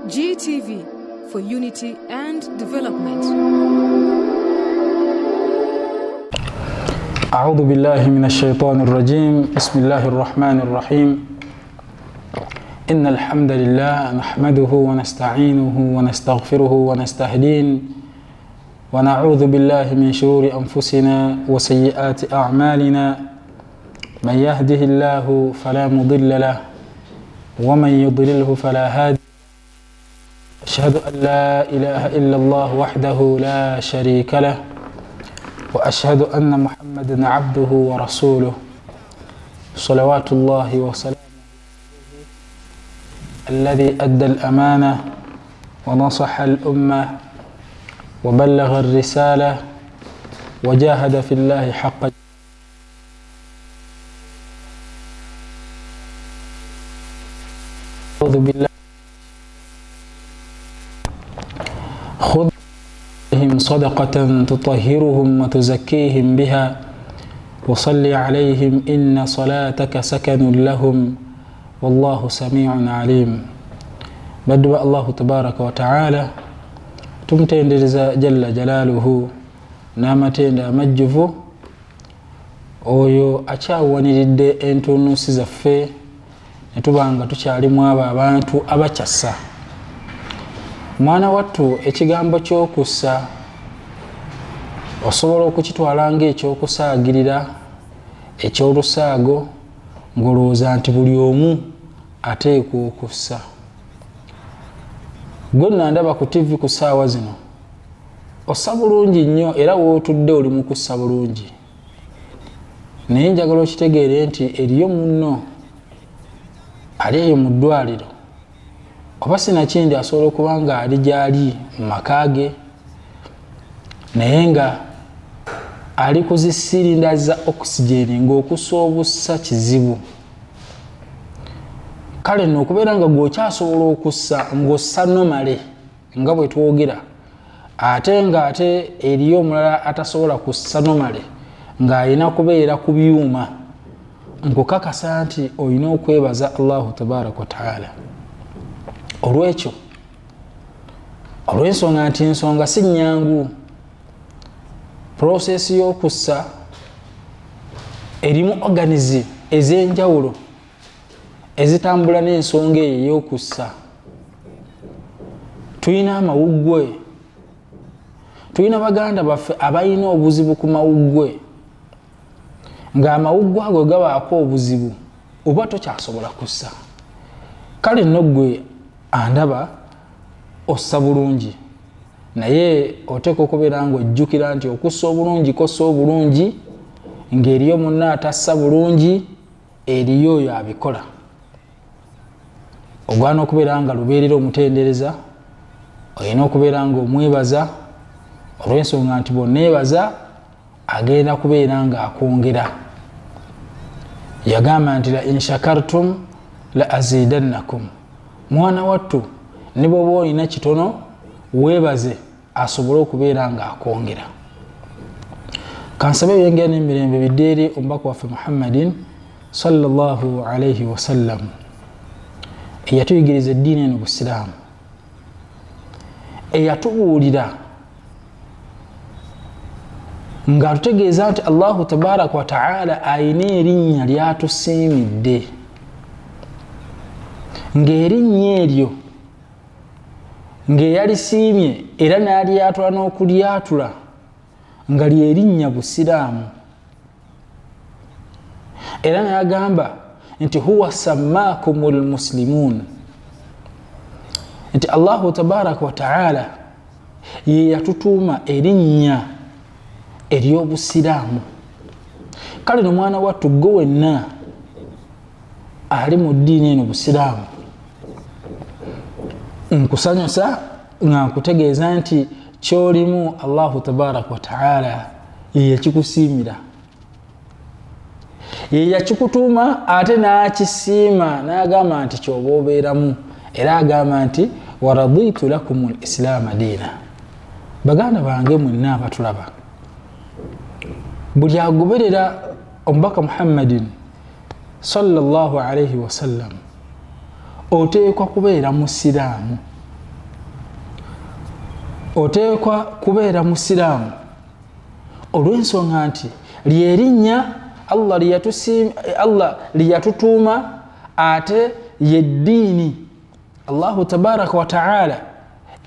GTV for unity and development. أعوذ بالله من الشيطان الرجيم. بسم الله الرحمن الرحيم. إن الحمد لله نحمده ونستعينه ونستغفره ونستهديه ونعوذ بالله من شرور أنفسنا وسيئات أعمالنا. من يهده الله فلا مضل له ومن يضلله فلا هادي. أشهد أن لا إله إلا الله وحده لا شريك له وأشهد أن محمدا عبده ورسوله صلوات الله وسلامه الذي أدى الأمانة ونصح الأمة وبلغ الرسالة وجاهد في الله حق أعوذ بالله. خذ عليهم صدقة تطهرهم وتزكيهم بها وصل عليهم إن صلاتك سكن لهم والله سميع عليم. بدأ الله تبارك وتعالى tumtendereza jalla jalaluhu n'amatenda amajjuvu oyo akyawaniridde entunusi zaffe ne tubanga tukyalimu abo abantu abakyassa. Mwana wattu, ekigambo ky'okussa osobola okukitwala ng'ekyokusaagirira eky'olusaago ng'olowooza nti buli omu ateekwa okussa. Gwe nandaba ku TV ku ssaawa zino ossa bulungi nnyo era wootudde oli mu kussa bulungi, naye njagala okitegeere nti eriyo munno ali eyo mu ddwaliro oba sinakindi asobola okuba nga ali gyali mu maka ge naye nga ali ku zisirinda za oxygeni ng'okussa obussa kizibu. Kale nno okubeera nga gw'okyasobola okussa ng'ossa nomale nga bwe twogera, ate eriyo omulala atasobola kussa nomale ng'alina kubeera ku byuma, nkukakasa nti olina okwebaza Allahu tabaraka wa taala olw'ekyo, olw'ensonga nti ensonga si nnyangu. Prosesi y'okussa erimu organism ez'enjawulo ezitambula n'ensonga eyo ey'okussa. Tulina amawuggwe, tulina baganda baffe abalina obuzibu ku mawuggwe, ng'amawuggwe ago gabaako obuzibu oba tokyasobola kussa. Kale nno ggwe andaba ossa bulungi, naye oteeka okubeera ng'ojjukira nti okussa obulungi kossa obulungi, ng'eriyo munna atassa bulungi, eriyo oyo abikola. Ogwana okubeera nga lubeerera omutendereza, olina okubeera nga omwebaza olw'ensonga nti bw'onneebaza agenda kubeera nga akwongera. Yagamba nti la in shakartum la azidannakum. Mwana wattu, ne bw'oba olina kitono weebaze asobole okubeera nga akwongera. Kansabe ebyengera n'emirembe bidde eri omubaka waffe Muhammadin sallallahu alayhi wasallam eyatuyigiriza eddiini eno Busiraamu, eyatubuulira ng'atutegeeza nti Allahu tabaraka wa taala ayina erinnya lyatusiimidde, ng'erinnya eryo ng'eyalisiimye era n'alyatula n'okulyatula nga lyerinnya Busiraamu. Era n'agamba nti huwa sammaakumul muslimuun, nti Allahu tabaraka wa taala ye yatutuuma erinnya ery'Obusiraamu. Kale no mwana wattu, gwe wenna ali mu ddiini eno Busiraamu, nkusanyusa nga nkutegeeza nti kyolimu Allahu tabaraka wa taala ye yakikusiimira, ye yakikutuuma ate n'akisiima n'agamba nti kyoba obeeramu, era agamba nti waraditu lakumul islaama diina. Baganda bange mwenna abatulaba, buli agoberera omubaka Muhammadin sallallahu alayhi wasallam oteekwa kubeera musiraamu oteekwa kubeera musiraamu olw'ensonga nti lyerinnya Allah liyatutuuma ate yeddiini Allahu tabaraka wa ta'ala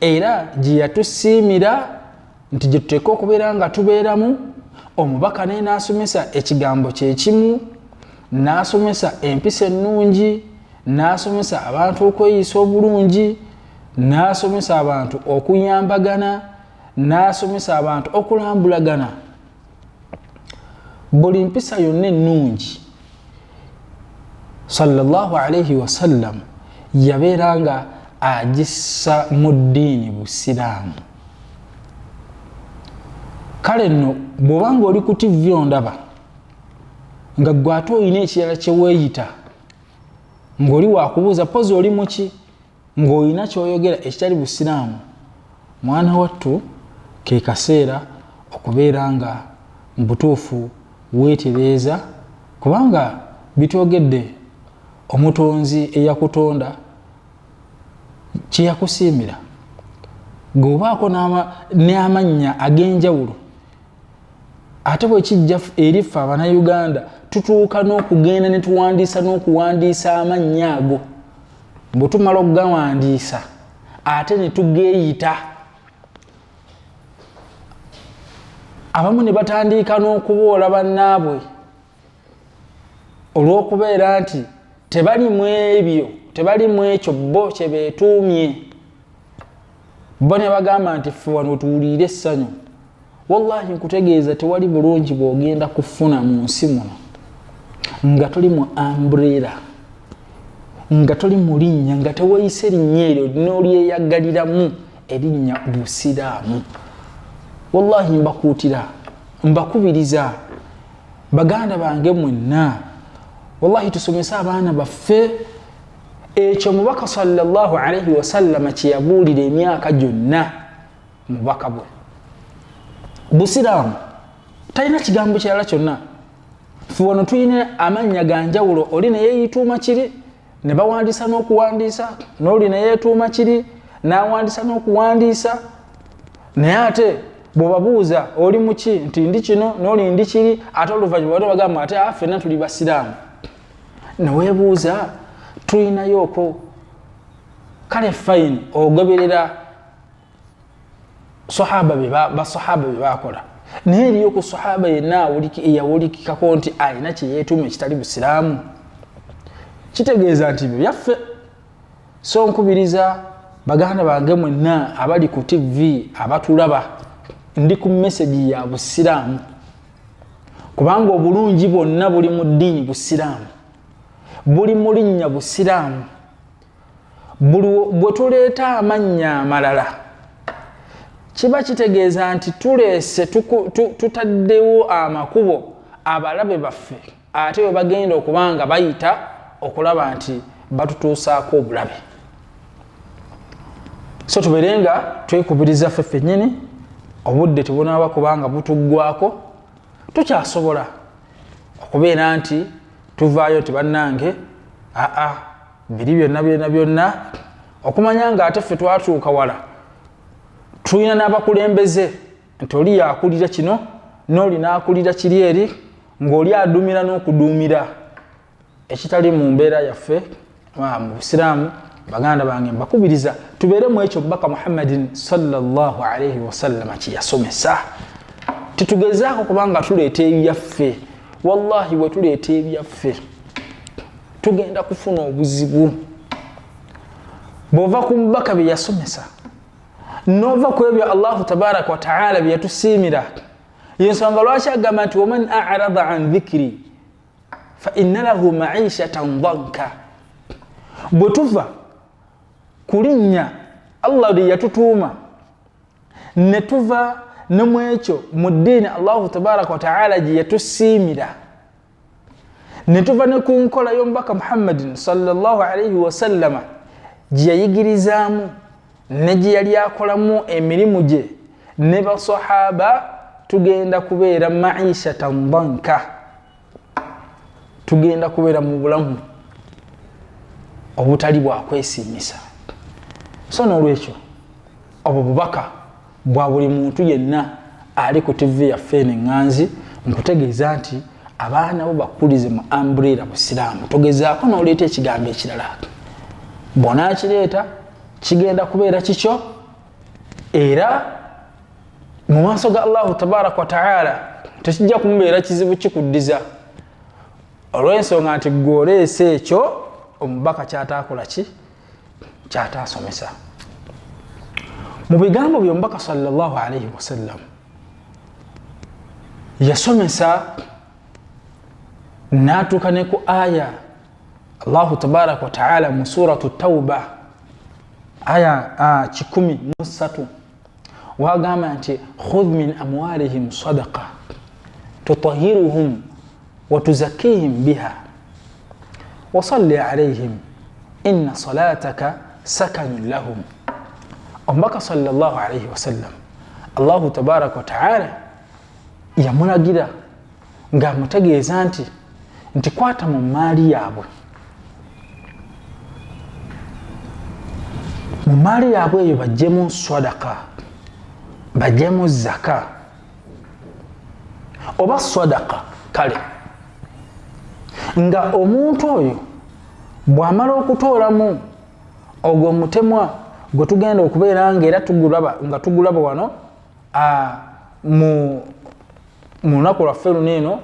era gye yatusiimira nti gye tuteekwa okubeera nga tubeeramu. Omubaka naye n'asomesa ekigambo kye kimu, n'asomesa empisa ennungi, n'asomesa abantu okweyisa obulungi, n'asomesa abantu okuyambagana, n'asomesa abantu okulambulagana. Buli mpisa yonna ennungi sallallahu alayhi wasallam yabeeranga agissa mu ddiini busiraamu. Kale nno bw'obanga oli ku TV ondaba nga ggwe ate olina ekirala kye weeyita ng'oli waakubuuza pozi oli muki ng'olina ky'oyogera ekitali busiraamu, mwana wattu ke kaseera okubeera nga mu butuufu weetereeza, kubanga bitwogedde omutonzi eyakutonda kye yakusiimira. G'obaako n'amannya ag'enjawulo ate bwe kijja eri ffe Abannayuganda tutuuka n'okugenda ne tuwandiisa n'okuwandiisa amannya ago. Bwe tumala okugawandiisa ate ne tugeeyita, abamu ne batandika n'okuboola bannaabwe olw'okubeera nti tebali mu ebyo, tebali mu ekyo bo kye beetuumye. Bo ne bagamba nti ffe wano tuwulire essanyu. Wallahi nkutegeeza tewali bulungi bw'ogenda kufuna mu nsi muno nga toli mu umbrella, nga toli mu linnya, nga teweeyise linnya eryo n'olyeyaggaliramu erinnya busiraamu. Wallahi mbakuutira, mbakubiriza baganda bange mwenna, wallahi tusomese abaana baffe ekyo mubaka sallallahu alayhi wasallam kye yabuulira emyaka gyonna. Mubaka bwe busiraamu talina kigambo kirala kyonna. Ffe wano tulina amannya ga njawulo, oli ne yeeyituuma kiri ne bawandiisa n'okuwandiisa, n'oli ne yeetuuma kiri n'awandiisa n'okuwandiisa. Naye ate bw'obabuuza oli muki nti ndi kino n'oli ndi kiri, ate oluvannyuma bwe bagamba ate ffenna tuli basiraamu. Ne weebuuza tulinayooko kale fayini ogoberera basahaba bye baakola, naye eriyo ku sahaba yenna eyawulikikako nti alina kye yeetuuma ekitali busiraamu. Kitegeeza nti byo byaffe. So nkubiriza baganda bange mwenna abali ku TV abatulaba, ndi ku message ya busiraamu, kubanga obulungi bwonna buli mu ddiini busiraamu, buli mu linnya busiraamu. Bwe tuleeta amannya amalala kiba kitegeeza nti tuleese tutaddewo amakubo abalabe baffe ate we bagenda okubanga bayita okulaba nti batutuusaako obulabe. So tubeerenga twekubiriza ffe ffennyini, obudde tebunaaba kubanga butuggwako, tukyasobola okubeera nti tuvaayo tibannange biri byonna okumanya nga ate ffe twatuuka wala tulina n'abakulembeze nti oli yaakulira kino n'oli n'akulira kiri eri, ng'oli adumira n'okudumira ekitali mu mbeera yaffe mu busiraamu. Baganda bange mbakubiriza tubeere mu ekyo Baka Muhammadin sallallahu alayhi wasallam kye yasomesa. Titugezaako kubanga tuleeta ebyaffe. Wallahi bwe tuleeta ebyaffe tugenda kufuna obuzibu. Bw'ova ku mubaka bye yasomesa n'ova ku ebyo Allahu tabaraka wa ta'ala bye yatusiimira, yensonga lwaki agamba nti waman a'rada an dhikri fa inna lahu ma'ishatan dhanka. Bwe tuva ku linnya Allah lye yatutuuma ne tuva ne mu ekyo mu ddiini Allahu tabaraka wa ta'ala gye yatusiimira, ne tuva ne ku nkola y'omubaka Muhammadin sallallahu alayhi wasallama gye yayigirizaamu ne gye yali akolamu emirimu gye ne basahaba, tugenda kubeera ma'ishatan dhanka, tugenda kubeera mu bulamu obutali bwa kwesiimisa. So n'olwekyo obwo bubaka bwa buli muntu yenna ali ku TV yaffe n'enganzi nkutegeeza nti abaana bo bakulize mu umbrella Busiraamu. Togezaako n'oleeta ekigambo ekirala. Bona kireeta kigenda kubeera kikyo era mu maaso ga Allahu tabaraka wa taala tekijja kumubeera kizibu kikuddiza. Olw'ensonga nti gwoleese ekyo omubaka kyataakola ki kyataasomesa. Mu bigambo by'omubaka sallallahu alayhi wasallam yasomesa n'atuuka ne ku aya Allahu tabaraka wa taala mu suratu Tawba aya 13 wagamba nti khudh min amwalihim sadaqa tutahhiruhum wa tuzakkihim biha wa salli alayhim inna salataka sakanun lahum. Omubaka sallallahu alayhi wasallam Allahu tabaraka wa taala yamulagira ng'amutegeeza nti kwata mu maali yaabwe, mu maali yaabwe eyo bajjemu swadaka, bajjemu zaka oba swadaka. Kale nga omuntu oyo bw'amala okutoolamu ogwo mutemwa gwe tugenda okubeera ng'era tugulaba wano mu lunaku lwaffe luneeno,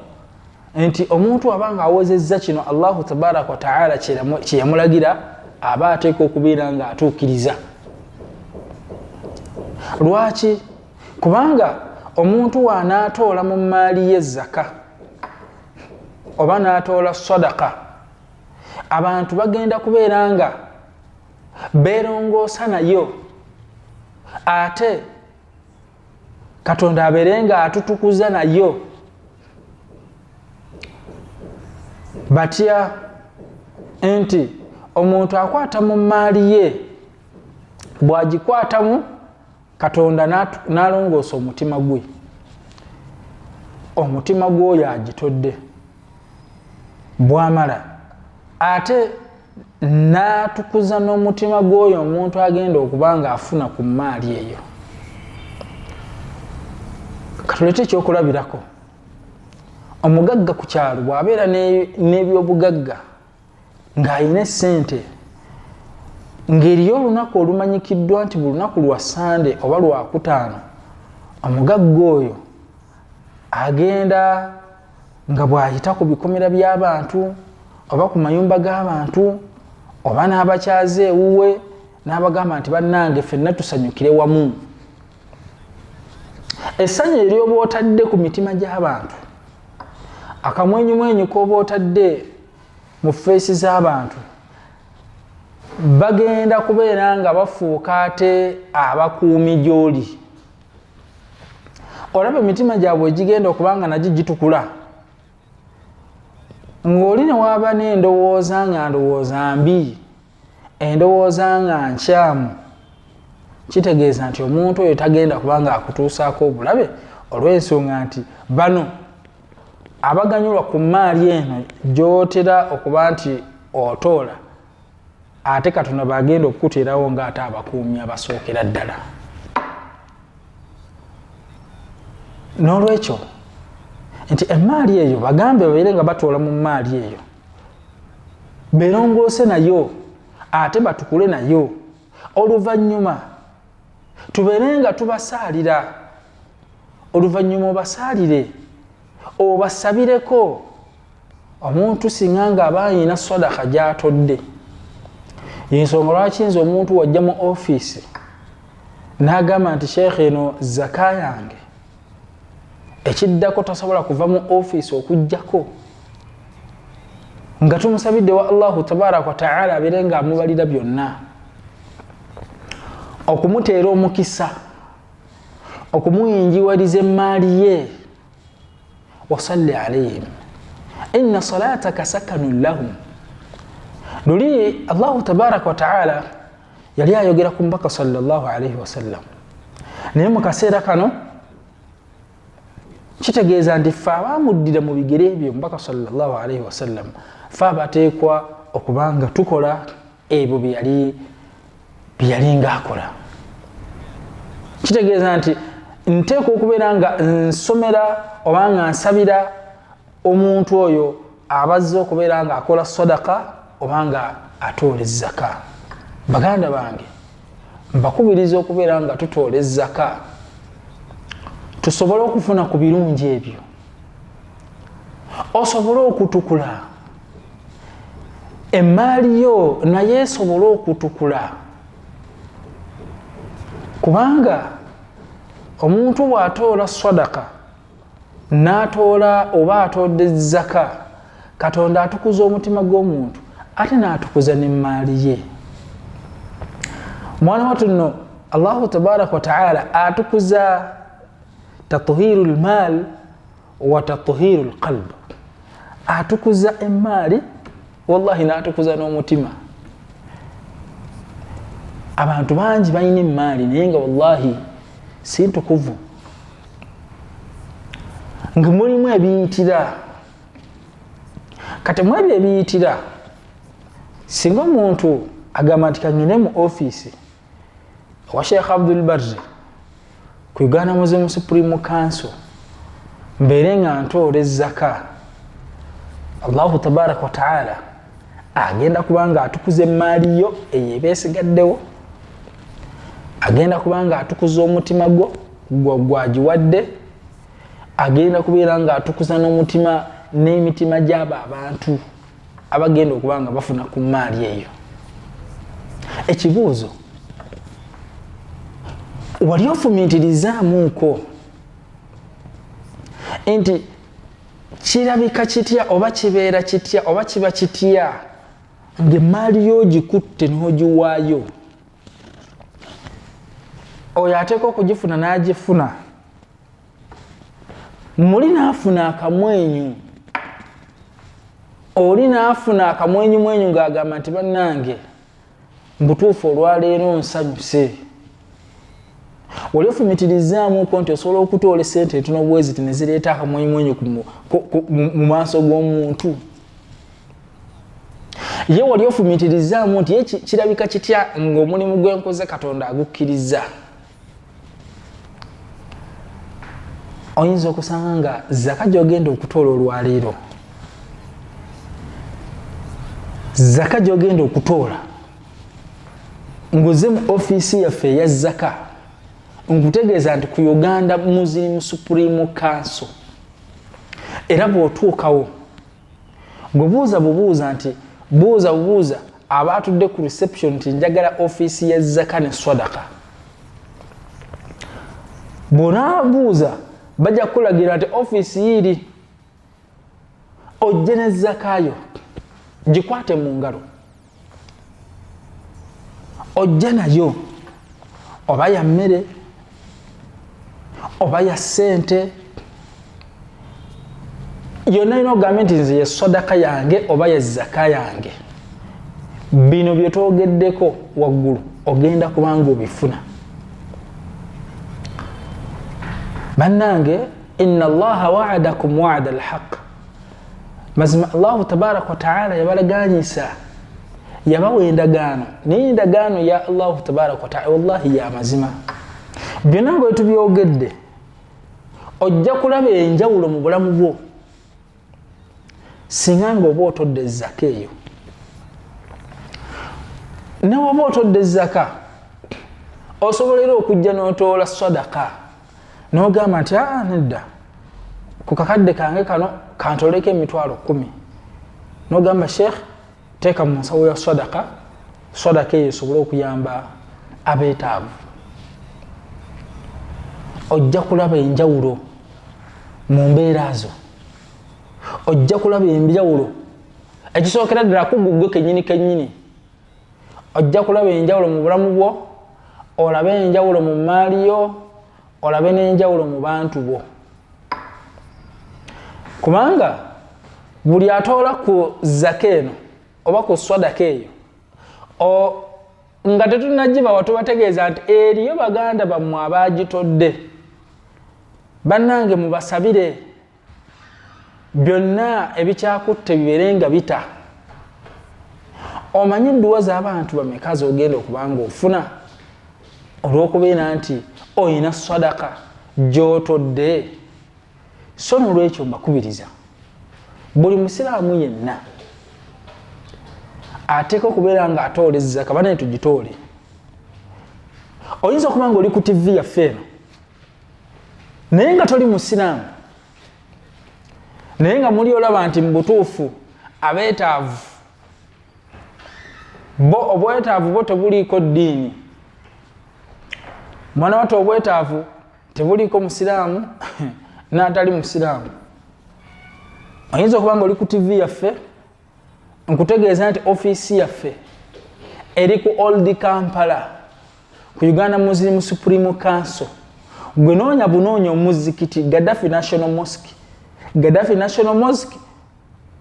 nti omuntu abanga awozezza kino Allahu tabaraka wa taala kye yamulagira aba ateeka okubeera nga atuukiriza. Lwaki? Kubanga omuntu w'anaatoola mu maali ye zaka oba n'atoola sadaka, abantu bagenda kubeera nga beerongoosa nayo, ate Katonda abeere nga atutukuza nayo. Batya nti omuntu akwata mu maali ye, bw'agikwatamu Katonda n'alongoosa omutima gwe, omutima gw'oyo agitodde, bw'amala ate n'atukuza n'omutima gw'oyo omuntu agenda okuba nga afuna ku maali eyo. Katulete ekyokulabirako. Omugagga ku kyalo bw'abeera n'ebyobugagga ng'alina essente, ng'eriyo olunaku olumanyikiddwa nti buli lunaku lwa Sande oba Lwakutaano, omugagga oyo agenda nga bw'ayita ku bikomera by'abantu oba ku mayumba g'abantu oba n'abakyaze ewuwe n'abagamba nti bannange ffenna tusanyukire wamu. Essanyu eryoba otadde ku mitima gy'abantu, akamwenyumwenyu k'oba otadde mu feesi z'abantu, bagenda kubeera nga bafuuka ate abakuumi gy'oli. Olaba emitima gyabwe egigenda okuba nga nagyo gitukula, ng'oli ne waaba n'endowooza nga ndowooza mbi, endowooza nga nkyamu, kitegeeza nti omuntu oyo tagenda kuba nga akutuusaako obulabe, olw'ensonga nti bano abaganyulwa ku maali eno gy'otera okuba nti otoola, ate Katonda bagenda okukuteerawo ng'ate abakuumi abasookera ddala. N'olwekyo nti emaali eyo bagambe babeere nga batoola mu maali eyo, beerongoose nayo ate batukule nayo. Oluvannyuma tubeere nga tubasaalira, oluvannyuma obasaalire, obasabireko. Omuntu singa nga aba alina sadaka gy'atodde, y'ensonga lwaki nze omuntu wajja mu ofiisi n'agamba nti sheekhe eno zaka yange, ekiddako tasobola kuva mu ofiisi okujjako, nga tumusabidde wa Allahu tabaraka wa taala abeere nga amubalira byonna, okumuteera omukisa, okumuyinjiwaliza emaali ye. Wasalli alayhim inna salataka sakanun lahum. Luli Allahu tabaraka wa taala yali ayogera ku mbaka sallallahu alayhi wasallam, naye mu kaseera kano kitegeeza nti ffe abaamuddira mu bigere ebyo mbaka sallallahu alayhi wasallam, ffe abateekwa okuba nga tukola ebyo bye yali ng'akola. kitegeeza nti nteeka okubeera nga nsomera oba nga nsabira omuntu oyo abazze okubeera nga akola sadaka oba nga atoola ezzaka. Baganda bange, mbakubiriza okubeera nga tutoola ezzaka tusobole okufuna ku birungi ebyo, osobole okutukula emmaali yo naye esobole okutukula, kubanga omuntu bw'atoola sadaka n'atoola oba atoodde ezzaka, Katonda atukuza omutima gw'omuntu ate n'atukuza n'emmaali ye. Mwana wattu nno Allahu tabaraka wa ta'ala atukuza tathiru lmaal wa tathiru lqalb, atukuza emmaali wallahi n'atukuza n'omutima. Abantu bangi balina emmaali naye nga wallahi si ntukuvu, nga mulimu ebiyitira. Kati mu ebyo ebiyitira, singa omuntu agamba nti kangende mu ofiisi wa Sheikh Abdul Barri ku Uganda Muslim Supreme Council mbeere nga ntoola ezzaka, Allahu tabaraka wa ta'ala agenda kubanga atukuza emmaali yo eyo ebeesigaddewo, agenda kubanga atukuza omutima gwo gwagiwadde, agenda kubeera nga atukuza n'omutima n'emitima gy'abo abantu abagenda okubanga bafuna ku mmaali eyo. Ekibuuzo, wali ofumiitirizaamuuko nti kirabika kitya oba kibeera kitya oba kiba kitya ng'emmaali yo gikutte n'ogiwaayo? Oyo ateeka okugifuna n'agifuna, muli n'afuna akamwenyu, oli n'afuna akamwenyumwenyu ng'agamba nti bannange mbutuufu olwaleero nsanyuse. Wali ofumiitirizaamuuko nti osobola okutoola esente entono bweziti ne zireeta akamwenyumwenyu mu maaso g'omuntu? Ye wali ofumiitirizaamu nti ye kirabika kitya ng'omulimu gwenkoze Katonda agukkiriza? Oyinza okusanga nga zaka gy'ogenda okutoola olwaleero, zaka gy'ogenda okutoola ng'ozze mu ofiisi yaffe eya zaka, nkutegeeza nti ku Uganda Muslim Supreme Council, era bw'otuukawo ng'obuuza bubuuza nti buuza abaatudde ku reception nti njagala ofiisi ya zaka ne sadaka, bw'onaabuuza bajja kukulagira nti ofiisi yiri, ojje ne zakayo gikwate mu ngalo, ojja nayo oba ya mmere oba ya ssente, yonna ino ogambe nti nze ye sadaka yange oba ye zaka yange. Bino bye twogeddeko waggulu ogenda kubanga obifuna. Bannange, inna Allaha wa'adakum wa'ada al-haqq, mazima Allahu tabaraka wa ta'ala yabalagaanyisa, yabawa endagaano, naye endagaano ya Allahu tabaraka wa ta'ala wallahi ya mazima. Byonna nga bwe tubyogedde ojja kulaba enjawulo mu bulamu bwo singa nga oba otodde ezzaka eyo. Ne woba otodde ezzaka osobolera okujja n'otoola sadaka n'ogamba nti nedda ku kakadde kange kano kantoleko emitwalo 10, n'ogamba Sheikh teeka mu nsawo ya sadaka, sadaka eyo esobole okuyamba abeetaavu. Ojja kulaba enjawulo mu mbeera zo, ojja kulaba enjawulo ekisookera ddala kuggwe kennyini, ojja kulaba enjawulo mu bulamu bwo, olabe enjawulo mu mmaali yo, olabe n'enjawulo mu bantu bo. Kubanga buli atoola ku zaka eno oba ku sadaka eyo nga tetunnagibawa tubategeeza nti eriyo baganda bammwe abaagitodde. Bannange mubasabire byonna ebikyakutte bibeere nga bita. Omanyi edduwa z'abantu bameka z'ogenda okubanga ofuna olw'okubeera nti oyina sadaka gy'otodde. So n'olwekyo mbakubiriza buli musiraamu yenna ateeka okubeera nga atooleza zaka. Banaye tugitoole. Oyinza okuba nga oli ku TV yaffe eno naye nga toli musiraamu, naye nga muli olaba nti mu butuufu abeetaavu bo obwetaavu bo tebuliiko ddiini. Mwana wato obwetaavu tebuliiko musiraamu n'atali musiraamu. Oyinza okuba nga oli ku TV yaffe, nkutegeeza nti ofiisi yaffe eri ku Old Kampala ku Uganda Muslim Supreme Council. Gwe noonya bunoonya omuzikiti Gaddafi National Mosque. Gaddafi National Mosque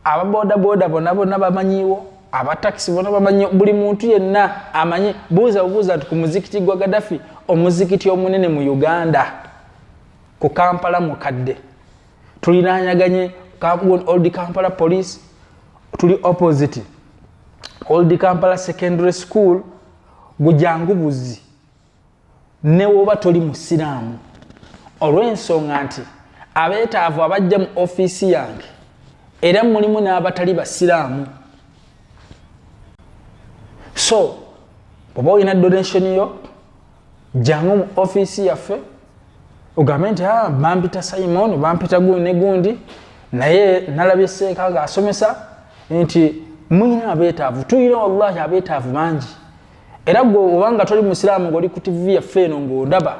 ababoodabooda bonna bonna bamanyiiwo, abatakisi bonna bamanyiiwo, buli muntu yenna amanyi. Buuza nti ku muzikiti gwa Gaddafi, omuzikiti omunene mu Uganda ku Kampala mukadde, tulinaanyaganye Old Kampala Police, tuli opposite Old Kampala Secondary School. Gujangu buzi ne woba toli musiraamu, olw'ensonga nti abeetaavu abajja mu ofiisi yange era mulimu n'abatali basiraamu. So bw'oba olina donation yo, jangu mu ofiisi yaffe ogambe nti bampita Simon, bampita gundi ne gundi, naye nalabye Seeka ng'asomesa nti muyina abeetaavu. Tuyina wallahi abeetaavu bangi. Era gwe obanga toli musiraamu ng'oli ku TV yaffe eno ng'ondaba,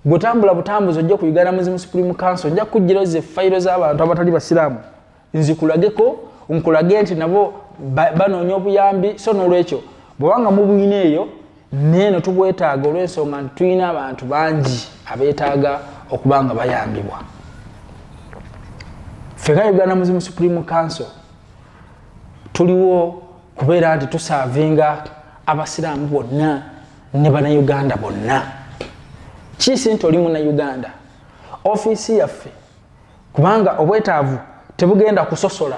gwetambula butambuzi ojja ku Uganda Muslim Supreme Council, ojja kujjirayo ze fayiro z'abantu abatali basiraamu nzikulageko, nkulage nti nabo banoonya obuyambi. So n'olwekyo bw'obanga mubuyina eyo neeno tubwetaaga olw'ensonga nti tuyina abantu bangi abeetaaga okuba nga bayambibwa. Ffe nga Uganda Muslim Supreme Council tuliwo kubeera nti tusaavinga abasiraamu bonna ne bannayuganda bonna. Kiisi nti oli munnayuganda, ofiisi yaffe kubanga obwetaavu tebugenda kusosola.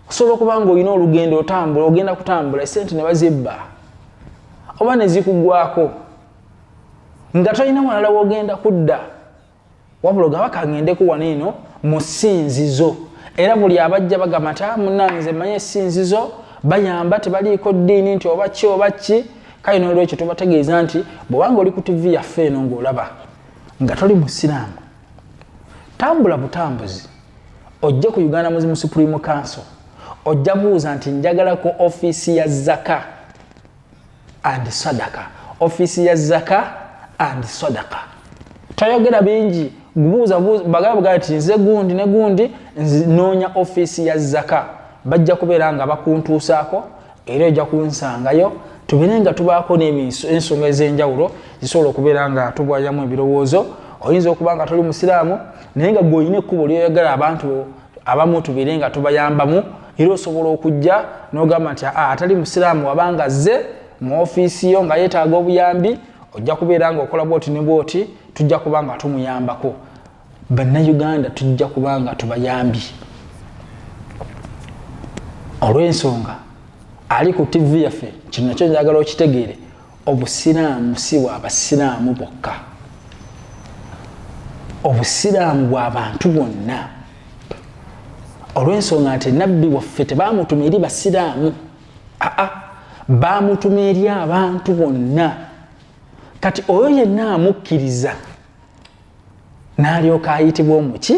Osobola okuba nga olina olugendo otambula, ogenda kutambula esente ne bazibba oba ne zikugwako nga tolina walala wogenda kudda, wabula ogamba kangendeku wano eno mu ssinzizo. Era buli abajja bagamba nti munnange nze mmanyi essinzizo bayamba, tebaliiko ddiini nti oba ki oba ki. Kale n'olwekyo tubategeeza nti bw'obanga oli ku TV yaffe eno ng'olaba nga toli musiraamu, tambula butambuzi ojja ku Uganda Muslim Supreme Council, ojja buuza nti njagala ku ofiisi ya zaka and sadaka, ofiisi ya zaka and sadaka. Toyogera bingi, gubuuza bagamba nti nze gundi ne gundi noonya ofiisi ya zaka. Bajja kubeera nga bakuntuusaako era ojja kunsangayo, tubeere nga tubaako n'ensonga ez'enjawulo zisobola okubeera nga tubwayamu ebirowoozo. Oyinza okuba nga toli musiraamu naye nga gw'olina ekkubo ly'oyagala abantu abamu tubeere nga tubayambamu, era osobola okujja n'ogamba nti atali musiraamu wabanga azze mu ofiisi yo nga yeetaaga obuyambi, ojja kubeera nga okola bwoti ne bwoti, tujja kuba nga tumuyambako. Bannayuganda tujja kuba nga tubayambi. Olw'ensonga ali ku TV yaffe, kino nakyo njagala okitegeere, obusiraamu si bwa basiraamu bokka, obusiraamu bwa bantu bonna. Olw'ensonga nti nabbi waffe tebaamutuma eri basiraamu, baamutuma eri abantu bonna. Kati oyo yenna amukkiriza n'alyoka ayitibwa omuki,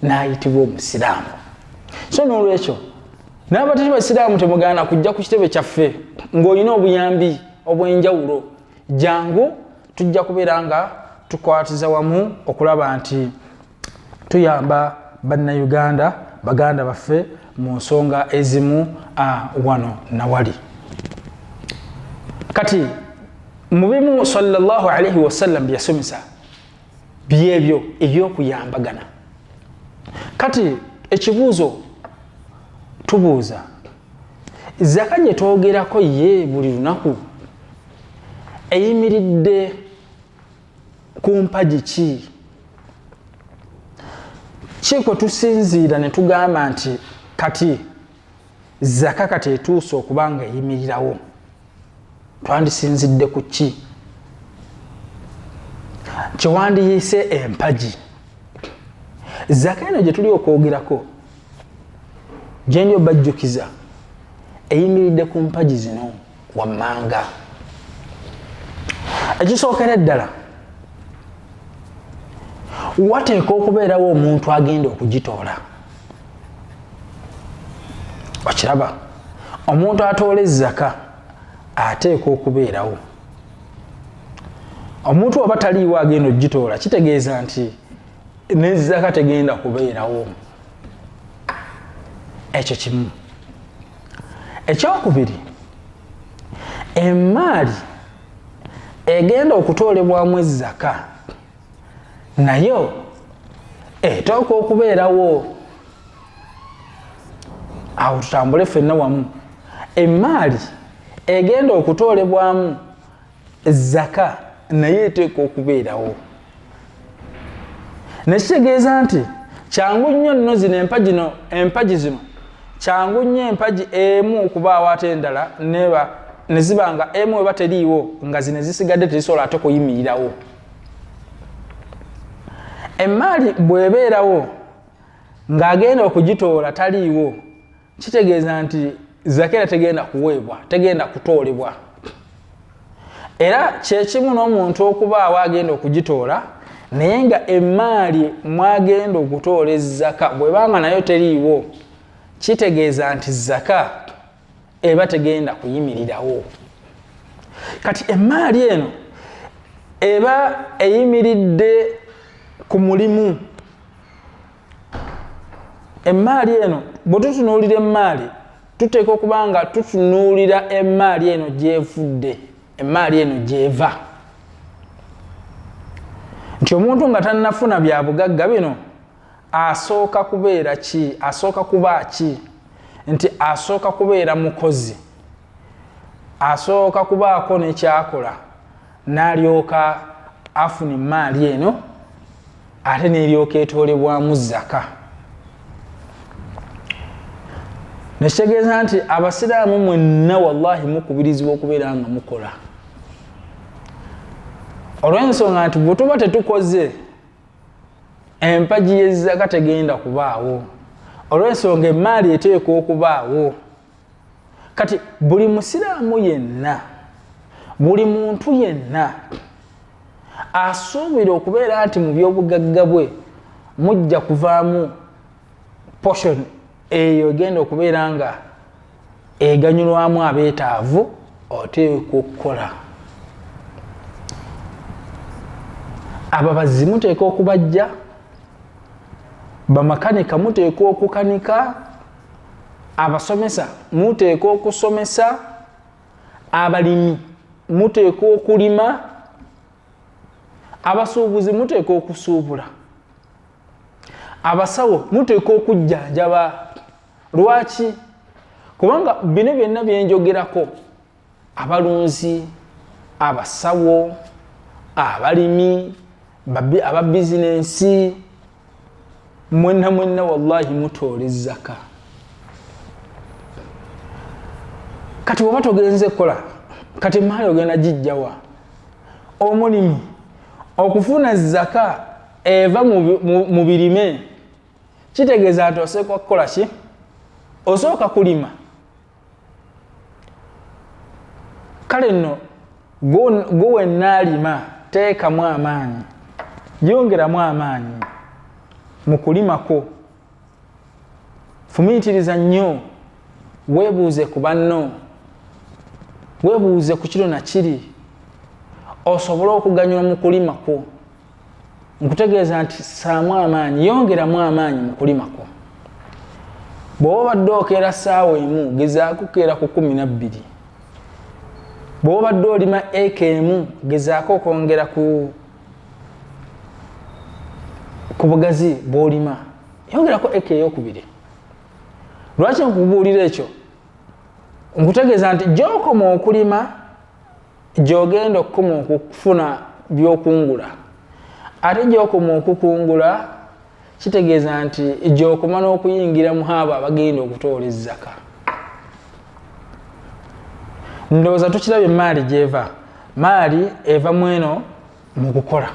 n'ayitibwa omusiraamu. So n'olwekyo n'abatali basiraamu temugaana kujja ku kitebe kyaffe ng'olina obuyambi obw'enjawulo. Jangu tujja kubeera nga tukwatiza wamu okulaba nti tuyamba bannayuganda, baganda baffe mu nsonga ezimu wano na wali. Kati mu bimu sallallahu alaihi wasallam byasomesa byebyo ebyokuyambagana. Kati ekibuuzo tubuuza, zaka gye twogerako ye buli lunaku eyimiridde ku mpagi ki? Kwe tusinziira ne tugamba nti kati zaka kati etuuse okuba nga eyimirirawo, twandisinzidde ku ki? kyewandiyise empagi. Zaka eno gye tuli okwogerako gye ndi obajjukiza eyimiridde ku mpagi zino wammanga. Ekisookera ddala wateeka okubeerawo omuntu agenda okugitoola. Okiraba, omuntu atoola ezzaka ateeka okubeerawo. Omuntu oba taliiwo agenda okugitoola kitegeeza nti n'ezzaka tegenda kubeerawo. Ekyo kimu. Ekyokubiri, emmaali egenda okutoolebwamu ezzaka nayo etooka okubeerawo. Awo tutambule ffenna wamu. Emmaali egenda okutoolebwamu ezzaka naye eteeka okubeerawo. Nekitegeeza nti kyangu nnyo nno zino empagi zino kyangu nnyo empagi emu okubaawo ate endala ne ziba nga emu eba teriiwo nga zino zisigadde tezisobola ate kuyimirirawo. Emmaali bw'ebeerawo ng'agenda okugitoola taliiwo kitegeeza nti zakera tegenda kuweebwa, tegenda kutoolebwa. Era kyekimu n'omuntu okubaawo agenda okugitoola naye nga emmaali mwagenda okutoola ezzaka bw'ebanga nayo teriiwo kitegeeza nti zaka eba tegenda kuyimirirawo. Kati emmaali eno eba eyimiridde ku mulimu. Emmaali eno bwe tutunuulira emmaali tuteeka okuba nga tutunuulira emmaali eno gy'evudde, emmaali eno gy'eva. Nti omuntu nga tannafuna bya bugagga bino asooka kubeera ki? Asooka kuba ki? Nti asooka kubeera mukozi, asooka kubaako n'ekyakola n'alyoka afuna emmaali eno ate n'eryoka etoolebwamu zaka. Nekitegeeza nti abasiraamu mwenna wallahi mukubirizibwa okubeera nga mukola. Olw'ensonga nti bwe tuba tetukoze empagi y'ezzaka tegenda kubaawo. Olw'ensonga emmaali eteeka okubaawo. Kati buli musiraamu yenna, buli muntu yenna asuubira okubeera nti mu by'obugagga bwe mujja kuvaamu portion eyo egenda okubeera nga eganyulwamu abeetaavu, oteeka okukola. Ababazi muteeka okubajja, bamakanika muteeka okukanika, abasomesa muteeka okusomesa, abalimi muteeka okulima, abasuubuzi muteeka okusuubula, abasawo muteeka okujjanjaba. Lwaki? Kubanga bino byonna byenjogerako, abalunzi, abasawo, abalimi, aba bizinensi, mwenna wallahi mutoola ezzaka. Kati bw'oba togenze kukola, kati emmaali ogenda gijjawa? Omulimi okufuna zaka eva mu birime kitegeeza nti osooka kukola ki? Osooka kulima. Kale nno gwe wenna alima teekamu amaanyi, yongeramu amaanyi mu kulimako. Fumiitiriza nnyo, weebuuze ku banno, weebuuze ku kiro na kiri osobole okuganyula mu kulimako. Nkutegeeza nti ssaamu amaanyi, yongeramu amaanyi mu kulimako. Bw'oba obadde okeera ssaawa emu gezaako kukeera ku 12. Bw'oba obadde olima eka emu gezaako okwongera ku bugazi bw'olima, yongerako eka ey'okubiri. Lwaki nkubuulira ekyo? Nkutegeeza nti gy'okoma okulima gy'ogenda okukoma okufuna by'okungula, ate gy'okoma okukungula kitegeeza nti gy'okoma n'okuyingira mu abo abagenda okutoola ezzaka. Ndowooza tukirabye emmaali gy'eva. Maali eva mweno mu kukola.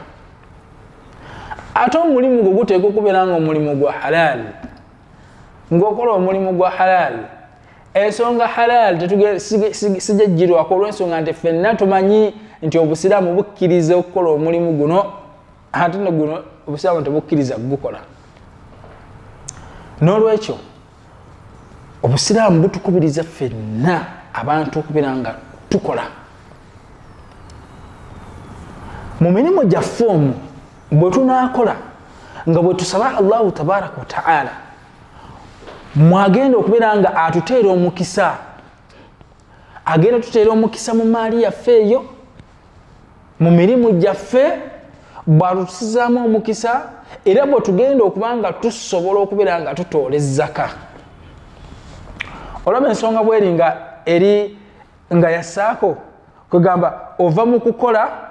ate omulimu gwo guteekwa okubeera nga omulimu gwa halal ng'okola omulimu gwa halal ensonga halal sijajjirwako olw'ensonga nti ffenna tumanyi nti obusiraamu bukkiriza okukola omulimu guno ate no guno obusiraamu tebukkiriza kugukola n'olwekyo obusiraamu butukubiriza ffenna abantu okubeera nga tukola mu mirimu gyaffe omwo bwe tunaakola nga bwe tusaba allahu tabaraka wataala mwagenda okubeera nga atuteera omukisa agenda tuteera omukisa mu maali yaffe eyo mu mirimu gyaffe bw'atutusizaamu omukisa era bwe tugenda okuba nga tusobola okubeera nga tutoola ezzaka olaba ensonga bweri nga eri nga yassaako kugamba ova mu kukola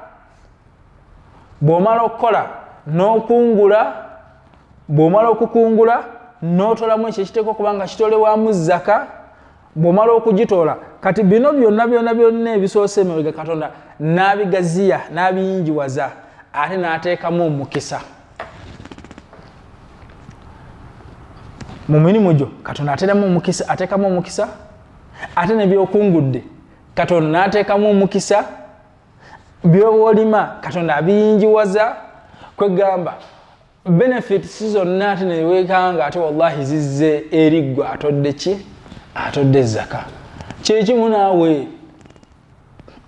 bw'omala okukola n'okungula bw'omala okukungula n'otolamu ekyo ekiteekwa okuba nga kitolebwamu zaka bw'omala okugitoola kati bino byonna ebisoose emabega katonda n'abigaziya n'abiyinjiwaza ate n'ateekamu omukisa mu mirimu gyo katonda ateekamu omukisa ate nebyokungudde katonda n'ateekamu omukisa byobolima katonda abiyinjiwaza kwegamba benefits zonna ate neweekanga ate wallahi zizze eriggwa atodde ki atodde zaka kyekimu naawe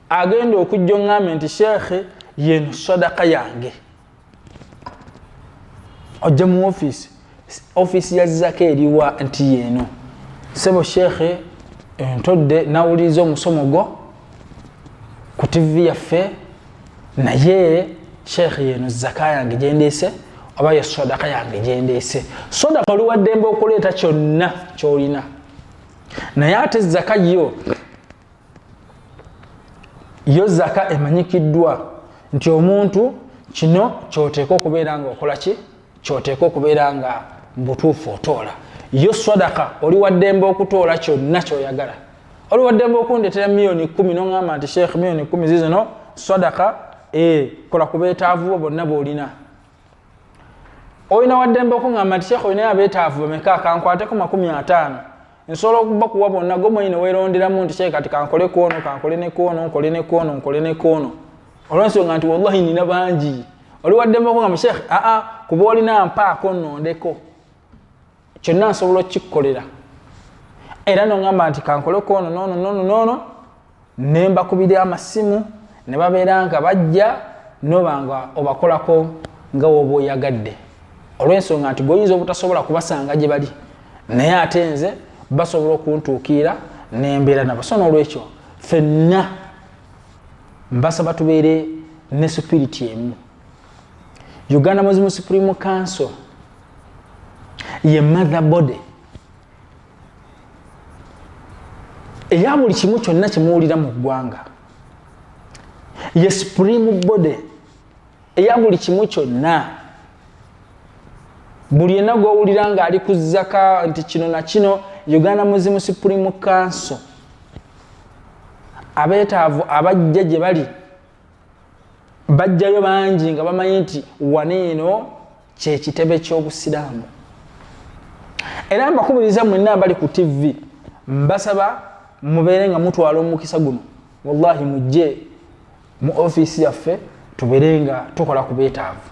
agenda okujja oŋŋambe nti sheekhe yeno sadaka yange ojja mu ofiisi ya zaka eriwa nti yeeno sebo sheekhe ntodde nawuliriza omusomo gwo ku TV yaffe naye sheekhe yeno zaka yange gyendeese oba ye sadaka yange gyendeese sadaka oliwaddembe okuleeta kyonna kyolina naye ate zaka yo zaka emanyikiddwa nti omuntu kino kyoteeka okubeera nga okola ki kyoteeka okubeera nga butuufu otoola yo sadaka oliwaddembe okutoola kyonna kyoyagala oliwaddembe okundetera miliyoni 10 noŋŋamba nti sheekh miliyoni 10 zizino sadaka kola ku beetaavu bo bonna boolina olina waddembe okuŋŋamba nti sheekh olinayo abeetaavu bameka akankwateko 50 nsobola okuba kuwa bonna gomwenyi neweeronderamu nti sheekh kati kankole kwono kankole ne kwono nkole ne kwono nkole ne kwono olw'ensonga nti wallahi nina bangi oliwaddembe okuŋŋamba sheekh kuba olina mpaako nnondeko kyonna nsobola okukikukolera era noŋŋamba nti kankole kwono noono ne mbakubira amasimu ne babeera nga bajja noba nga obakolako nga woba oyagadde olw'ensonga nti gweoyinza obutasobola kubasanga gye bali naye ate nze basobola okuntuukira nembeera nabo so n'olwekyo ffenna mbasaba tubeere ne supiriti emu Uganda Muslim Supreme Council ye mother body eya buli kimu kyonna kimuwulira mu ggwanga ye supreme body eya buli kimu kyonna buli yenna gw'owulira nga ali ku zaka nti kino na kino Uganda Muslim Supreme Council abeetaavu abajja gye bali bajjayo bangi nga bamanyi nti waneeno kyekitebe ky'obusiraamu era mbakubiriza mwenna abali ku TV mbasaba mubeere nga mutwala omukisa guno wallahi mujje mu ofiisi yaffe tubeere nga tukola ku beetaavu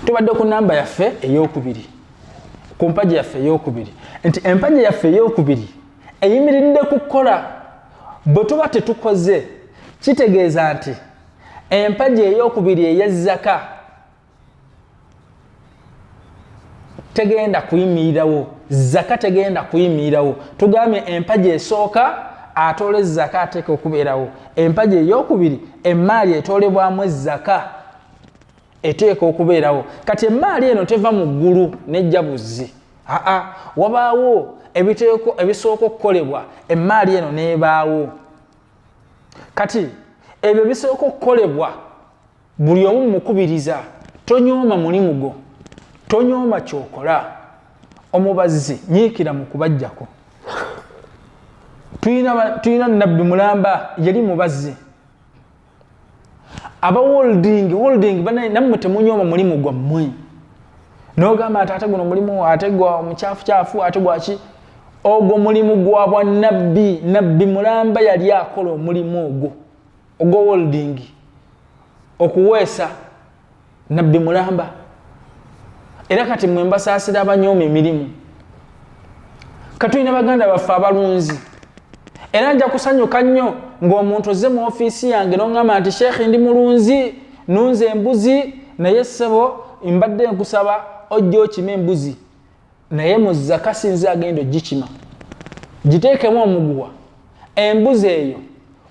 tubadde ku namba yaffe ey'okubiri ku mpagi yaffe ey'okubiri nti empagi yaffe ey'okubiri eyimiridde ku kukola bwe tuba tetukoze kitegeeza nti empagi ey'okubiri eya zaka tegenda kuyimirirawo zaka tegenda kuyimirirawo tugambe empagi esooka atoola zaka ateeka okubeerawo empagi ey'okubiri emaali etoolebwamu zaka eteeka okubeerawo kati emaali eno teva mu ggulu nejja buzzi wabaawo ebisooka okukolebwa emaali eno n'ebaawo kati ebyo bisooka okukolebwa buli omu mukubiriza tonyooma mulimu gwo tonyooma kyokola omubazzi nyiikira mu kubajjako tulina nabbi mulamba yali mubazzi aba holding bana nammwe temunyoma mulimu gwammwe n'ogamba ate guno mulimu ate gwa omukyafukyafu ate gwaki ogwo mulimu gwa bwa nabbi mulamba yali akola omulimu ogwo holding okuweesa nabbi mulamba era kati mwe mbasaasira abanyooma emirimu katulina baganda baffe abalunzi era nja kusanyuka nnyo ng'omuntu ozze mu ofiisi yange n'oŋŋamba nti sheekhi ndi mulunzi nunze embuzi naye ssebo mbadde nkusaba ojja okima embuzi naye mu zaka sinze agenda ogikima giteekemu omuguwa embuzi eyo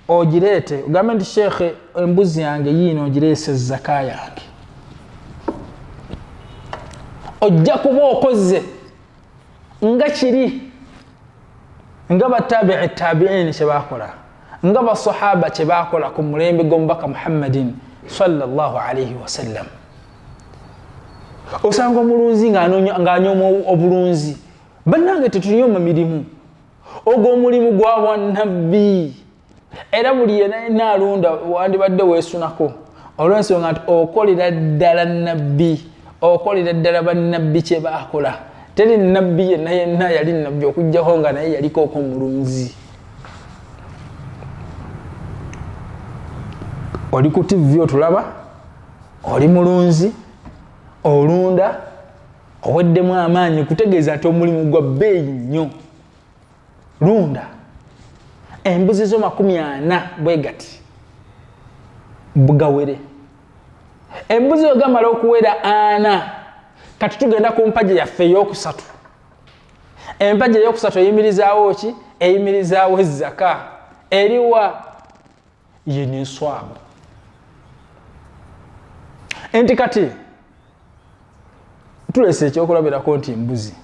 ogireete ogambe nti sheekhe embuzi yange yiino ogireese zaka yange ojja kuba okoze nga kiri nga batabi'i tabi'in kye baakola nga basahaba kye baakola ku mulembe gw'omubaka muhammadin sallallahu alayhi wasallam osanga omulunzi ng'anyooma obulunzi bannange tetunyoma mirimu ogwo omulimu gwa bwannabbi era buli yenna alunda wandibadde weesunako olw'ensonga nti okolera ddala nabbi okolera ddala bannabbi kye baakola teri nabbi yenna yali nabbi okugjaho nga naye yaliko omulunzi oli ku TV otulaba oli mulunzi olunda oweddemu amaanyi kutegeeza nti omulimu gwa bbeeyi nnyo lunda embuzi zo 40 bwe gati bugawere embuzi ogamala okuwera 4 kati tugenda ku mpagi yaffe ey'okusatu empagi ey'okusatu eyimirizaawo ki eyimirizaawo ezzaka eriwa ye n'enswabu enti kati tulese ekyokulabirako nti embuzi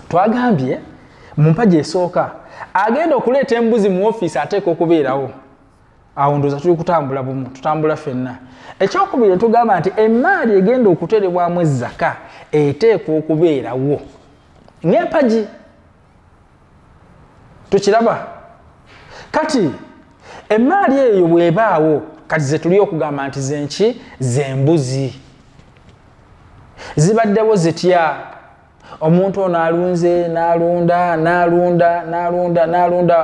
twagambye mu mpagi esooka agenda okuleeta embuzi mu ofiisi ateeka okubeerawo awo ndoza tuli kutambula bumu tutambula ffenna ekyokubiri tugamba nti emaali egenda okuterebwamu ezzaka eteeka okubeerawo ng'empagi tukiraba kati emaali eyo bwebaawo kati ze tuli okugamba nti zenki zembuzi zibaddewo zitya omuntu ono alunze n'alunda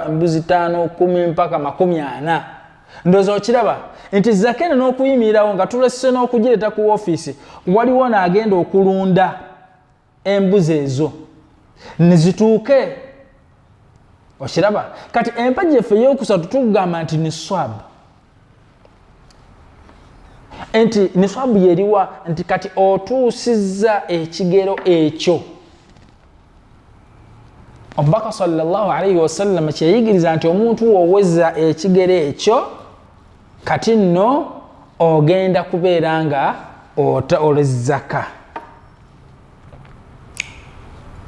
embuzi 5 10 mpaka 40 ndoza okiraba nti zakene n'okuyimirirawo nga tulese n'okugireeta ku ofiisi waliwo n'agenda okulunda embuzi ezo nezituuke okiraba kati empagi yaffe ey'okusatu tugamba nti niswab enti niswabu yeriwa nti kati otuusizza ekigero ekyo omubaka sallallahu alayhi wasallam kyeyigiriza nti omuntu woweza ekigero ekyo kati nno ogenda kubeera nga olezaka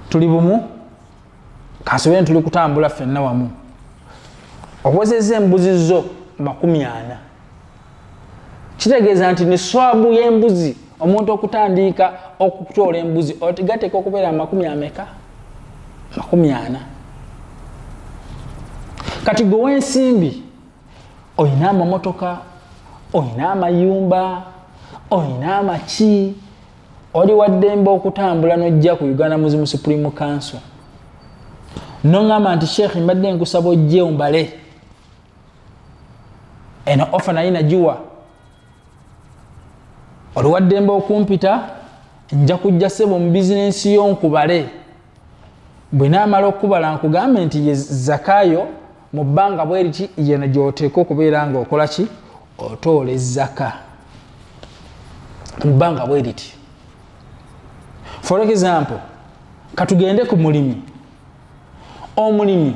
tuli bumu kasobere tuli kutambula ffenna wamu owezezza embuzi zo 40 kitegeeza nti niswabu y'embuzi omuntu okutandika okutoola embuzi otigateeka okubeera 40 kati gwe w'ensimbi oyina amamotoka oyina amayumba oyina amaki oli waddembe okutambula n'ojja ku Uganda Muslim Supreme Council n'oŋŋamba nti sheekh mbadde nkusaba ojje ombale eno ofa naye nagiwa oli waddembe okumpita nja kujja ssebo mu bizinensi yo nkubale bwe naamala okubala nkugambe nti ye zakayo mu bbanga bwe riti yena gy'oteeka okubeera nga okola ki otoola ezzaka mu bbanga bwe riti for example katugende ku mulimi omulimi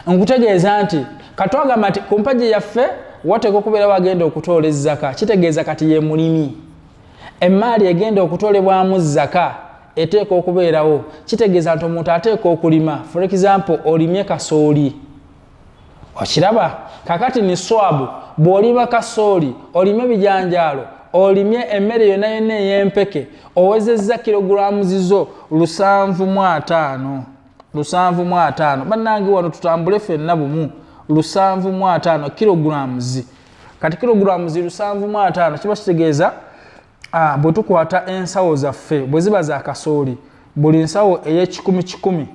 nkutegeeza nti katwagamba nti ku mpagi yaffe wateeka okubeera wagenda okutoola ezzaka kitegeeza kati ye mulimi emaali egenda okutoolebwamu zaka eteeka okubeerawo kitegeeza nti omuntu ateeka okulima for example olimye kasooli okiraba kakati ni swabu bw'olima kasooli olime bijanjaalo olimye emmere yonna yonna ey'empeke owezezza kilogulaamu zizo 750 bannange wano tutambule ffenna bumu 750 kilogulaamuzi kati kilogrammu 750 kiba kitegeeza bwe tukwata ensawo zaffe bwe ziba za kasooli buli nsawo ey'ekikumi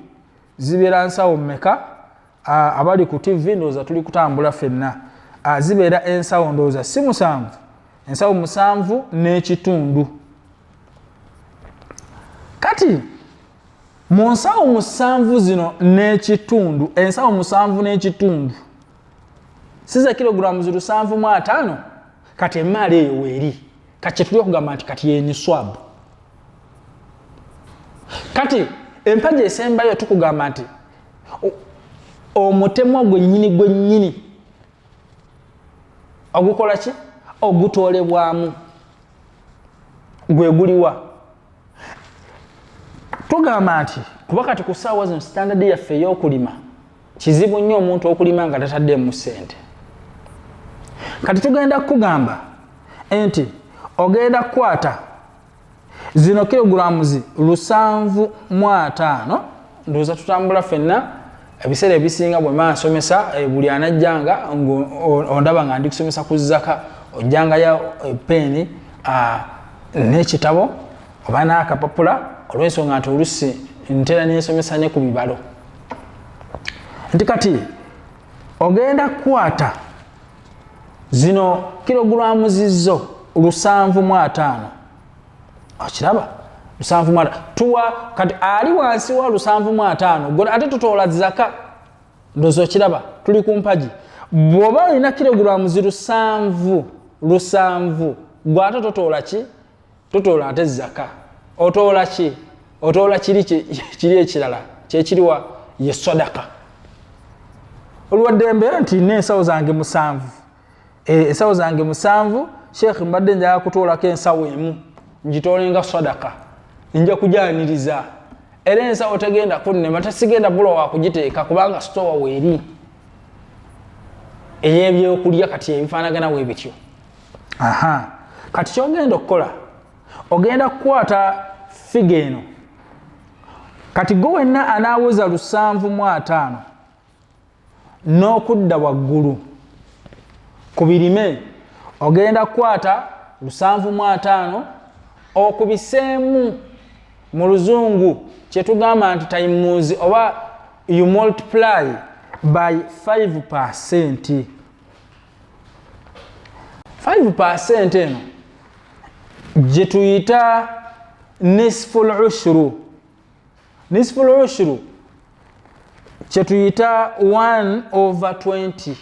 zibeera nsawo mmeka abali ku TV ndowooza tuli kutambula ffenna zibeera ensawo ndowooza si 7 ensawo 7 n'ekitundu kati mu nsawo 7 zino n'ekitundu ensawo 7 n'ekitundu siza kilogrammu 750 kati emaali eyo weeri kati tuli okugamba nti kati yeniswabu kati empaji esembayo tukugamba nti omutemwa gwennyini ogukola ki ogutoolebwamu gwe guliwa tugamba nti kuba kati ku ssaawa zino standard yaffe ey'okulima kizibu nnyo omuntu okulima nga tataddemu ssente kati tugenda kugamba nti ogenda kukwata zino kilogrammu 750 ndowooza tutambula ffenna ebiseera ebisinga bwe mba nsomesa buli anajjanga ondaba nga ndi kusomesa ku zaka ojjangayo peeni n'ekitabo oba n'akapapula olw'ensonga nti olusi ntera nensomesa ne ku bibalo nti kati ogenda kukwata zino kilogrammu zizo 750 okiraba 750 tuwa kati ali wansi wa 750 gwe ate tutoola zaka ndozo okiraba tuli ku mpaji bw'oba olina kilogrammu 700 gwe ate totoola ki tutoola ate zaka otoola ki otoola kiri ekirala kyekiriwa ye sadaka olwaddembe nti n'ensawo zange 7 ensawo zange 7 sheekh mbadde njagala kutoolako ensawo emu ngitoolenga sadaka nja kujaniriza era ensawo tegenda kunnema tasigenda bulowa kugiteeka kubanga sitowa weeri ey'ebyokulya kati ebifaanagana bwe bityo kati kyogenda okukola ogenda kukwata figa eno kati gwe wenna anaaweza 750 n'okudda waggulu ku birime ogenda kukwata 750 okubiseemu mu luzungu kyetugamba nti times oba you multiply by 5%. 5% eno gye tuyita nisful ushuru. Nisful ushuru kye tuyita 1/20.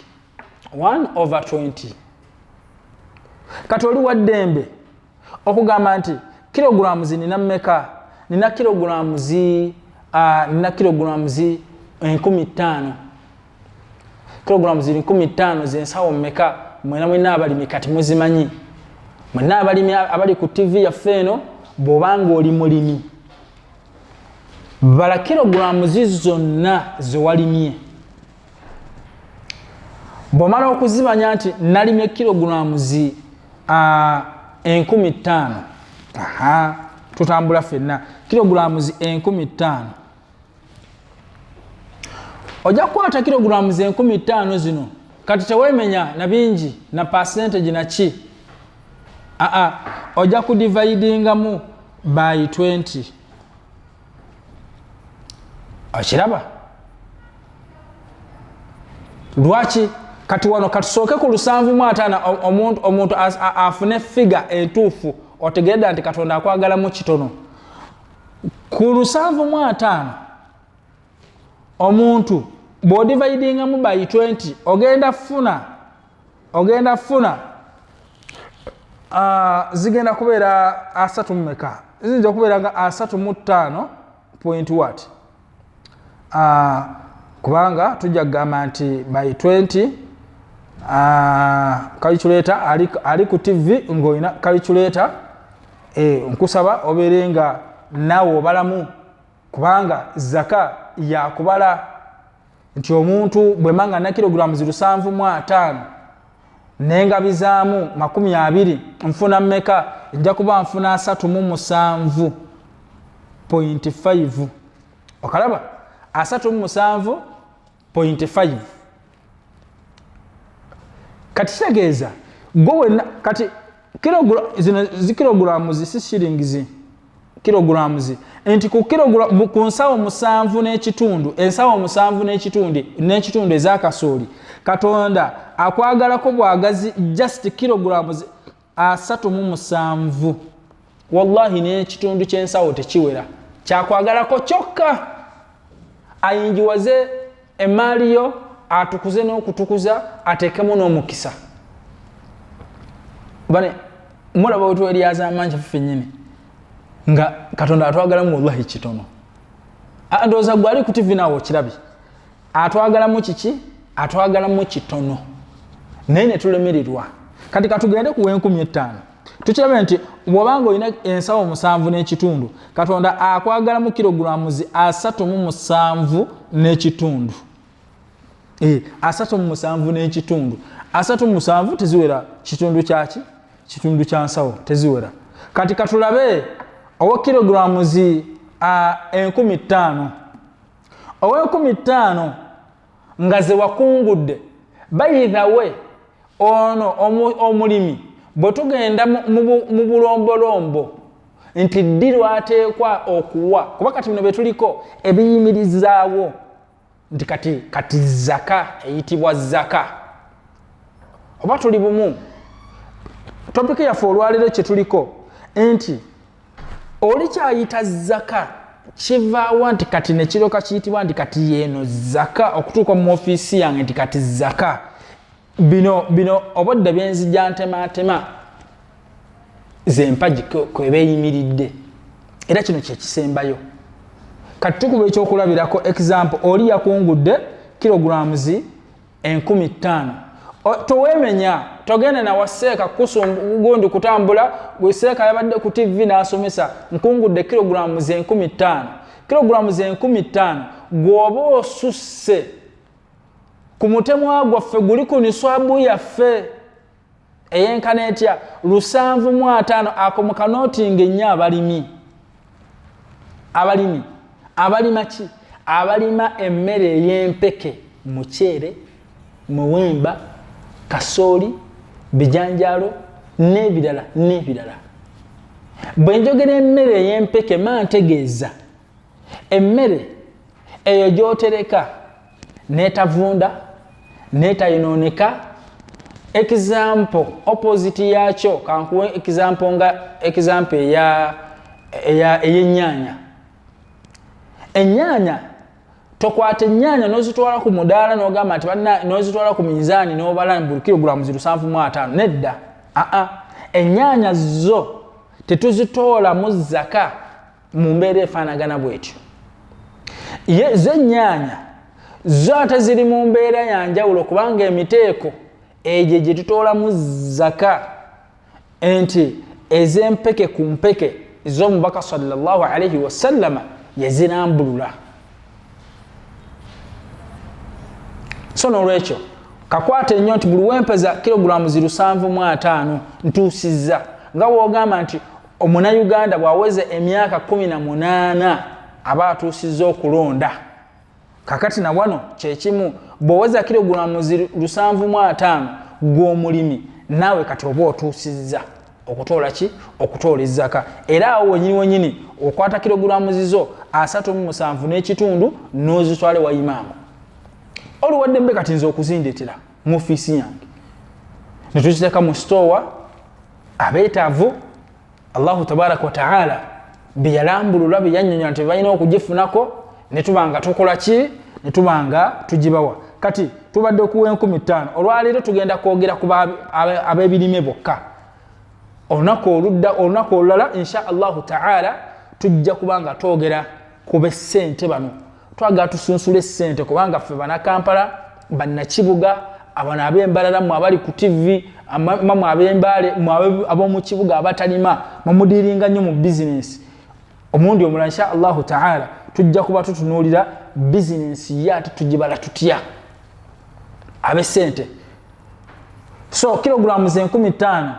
1/20. Kati oli waddembe okugamba nti kilograms nina mmeka? Nina kilograms 15,000. Kilograms 15,000 zensawo mmeka? Mwena abalimi kati muzimanyi. Mwena abalimi abali ku TV yaffe eno bw'obanga oli mulimi bala kilograms zonna zewalimye. Bw'omala okuzimanya nti nalimye kilograms 15,000. Tutambula ffenna kilograms 15,000. Ojja kukwata kilograms 15,000 zino kati tewemenya na bingi na percentage naki. Ojja kudividingamu by 20. Okiraba? Lwaki? Kati wano katusooke ku 750 omuntu afune figure entuufu otegedde nti Katonda akwagalamu kitono. Ku 750 omuntu bw'odividingamu by 20 ogenda funa zigenda kubeera 3 mmeka? Ziyinza kubeera nga 35 point what? Kubanga tujja kugamba nti by 20 calculator ali ku TV ng'olina calculator nkusaba obeere nga naawe obalamu kubanga zaka yakubala nti omuntu bwe manga na kilograms 750 nengabizaamu 20 nfuna mmeka? Nja kuba nfuna 37.5. Okalaba? 37.5. Kati kitegeeza gwe kati kilogrammu si shillings kilogrammu enti ku kilogrammu ku nsawo 7 n'ekitundu ensawo 7 n'ekitundu ezakasooli Katonda akwagalako bwagazi just kilograms 37 wallahi n'ekitundu ky'ensawo tekiwera kyakwagalako kyokka ayingiwaze emaali yo atukuze n'okutukuza ateekemu n'omukisa bane mulaba wetu eryaza amanyi ffennyini nga Katonda atwagalamu wallahi kitono ndowooza gwe ali ku TV naawe okirabi atwagalamu kiki atwagalamu kitono naye ne tulemererwa kati katugende ku 15,000 tukirabe nti bw'obanga olina ensawo 7 n'ekitundu Katonda akwagalamu kilograms 37 n'ekitundu 37 n'ekitundu 37 teziwera kitundu kyaki kitundu kya nsawo teziwera kati katulabe owa kilograms 15,000 owa 15,000 nga ze wakungudde by the way ono omulimi bwe tugenda mu bulombolombo nti ddi lwateekwa okuwa kuba kati bino betuliko ebiyimirizaawo nti kati zaka eyitibwa zaka oba tuli bumu topiki yaffe olwaliro kye tuliko nti oli kyayita zaka kivaawa nti kati nekiroka kiyitibwa nti kati yeeno zaka okutuuka mu ofiisi yange nti kati zaka bino obodde byenzija ntematema zempagi kwebeyimiridde era kino kyekisembayo kati tukuba ekyokulabirako example oli yakungudde kilograms 15,000 towemenya togende na waseeka gundi kutambula gweseeka yabadde ku TV n'asomesa nkungudde kilograms 15,000 kilograms 15,000 gwoba osusse ku mutemwa gwaffe guli ku niswabu yaffe eyenkana etya 750 ako mu kanotinga ennyo abalima ki abalima emmere ey'empeke muceere muwemba kasooli bijanjalo n'ebirala bwe njogera emmere ey'empeke mantegeeza emmere eyo gy'otereka n'etavunda n'etayinooneka example opposite yakyo kankuwe example ey'ennyaanya ennyaanya tokwata ennyaanya n'ozitwala ku mudaala n'ogamba nti n'ozitwala ku minzaani n'obala buli kilograms 750 nedda ennyaanya zo tetuzitoola mu zaka mu mbeera efaanagana bwetyo zo ennyaanya zo ate ziri mu mbeera ya njawulo kubanga emiteeko egyo gye tutoola mu zaka enti ez'empeke ku mpeke z'omubaka sallallahu alaihi wasallama yazirambulula so n'olwekyo kakwata ennyo nti buli wempeza kilograms 750 ntuusizza nga bw'ogamba nti omunayuganda bw'aweze emyaka 18 aba atuusizza okulonda kakati na wano kyekimu bw'oweza kilograms 750 gw'omulimi naawe kati oba otuusizza okutoola ki okutoola ezzaka era awo wenyini okwata kilograms zo 37 n'ekitundu n'ozitwale wa imaamu oluwadde mbe kati nze okuzindeetera mu ofiisi yange ne tukiteeka mu store abeetaavu Allahu tabaraka wa taala bye yalambulula bye yannyonnyola nti balina okugifunako ne tubanga tukola ki ne tubanga tugibawa kati tubadde okuwa 15,000 olwaleero tugenda kwogera ku ab'ebirime bokka olunaku olulala insha Allahu taala tujja kubanga twogera ku b'essente bano twagala tusunsula essente kubanga ffe bannakampala bannakibuga abana ab'embalala mu abali ku TV mamu ab'embale mu ab'omu kibuga abatalima mumudiringa nnyo mu bizinesi omundi omulala insha Allahu taala tujja kuba tutunuulira bizinesi yate tugibala tutya ab'essente so kilograms 15,000